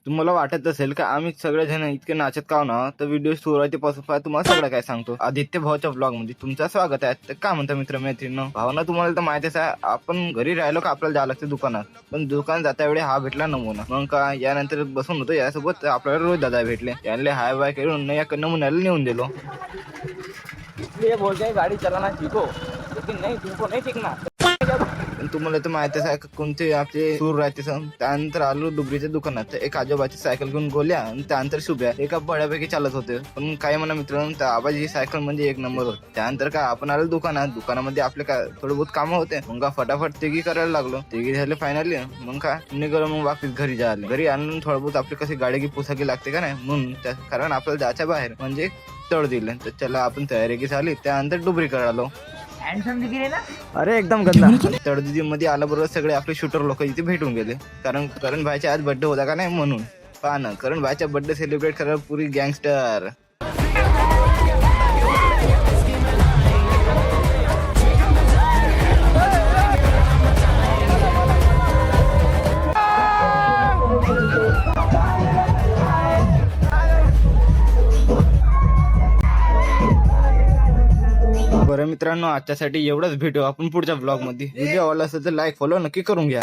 तुम्हाला वाटत असेल का आम्ही सगळेजण इतके नाचत का ना, तर व्हिडिओ सुरुवातीपासून तुम्हाला सगळं काय सांगतो. आदित्य भाऊच्या ब्लॉग मध्ये तुमचं स्वागत आहे. तर काय म्हणता मित्र मैत्रिणी, भावना तुम्हाला तर माहितीच आहे, आपण घरी राहिलो का आपल्याला जावं लागतं दुकानात. पण दुकान जाता वेळी हा भेटला नमुना. मग का यानंतर बसून होतो यासोबत आपल्याला रोज दादा भेटले. यांनी हाय बाय करून या नमुन्याला नेऊन दिलो. ये बोलते हैं गाड़ी चलाना सीखो, लेकिन नहीं, तुमको नहीं सीखना. तुम्हाला तर माहितीच आहे कोणते आपले सूर राहते. त्यानंतर आलो डुबरीच्या दुकानात. एक आजोबाची सायकल घेऊन गोल्या आणि त्यानंतर शुभ्या एका बड्यापैकी चालत होते. पण काय म्हणा मित्रांनो, त्या आबाजी सायकल म्हणजे एक नंबर होती. त्यानंतर काय आपण आलो दुकानामध्ये आपले काय थोडे बहुत कामं होते. मग फटाफट तिघी करायला लागलो. तिघी झाले फायनली. मग काय निघालो. मग वापस घरी जायला. घरी आणून थोडं बहुत आपली कशी गाडी की पुसाकी लागते का नाही, म्हणून कारण आपल्याला जायच्या बाहेर म्हणजे तळ दिले. तर चला आपण तयारी की झाली. त्यानंतर डुबरी करायला. अरे एकदम गंदा. तळदिदी मध्ये आल्याबरोबर सगळे आपले शूटर लोक इथे भेटून गेले. कारण भाईच्या आज बर्थडे होता का नाही म्हणून. पहा ना, करण भाईच्या बर्थडे सेलिब्रेट करायला पुरी गँगस्टर. बरं मित्रांनो, आजच्यासाठी एवढंच. भेटू आपण पुढच्या ब्लॉग मध्ये. व्हिडिओ आवडला असेल तर लाईक फॉलो नक्की करून घ्या.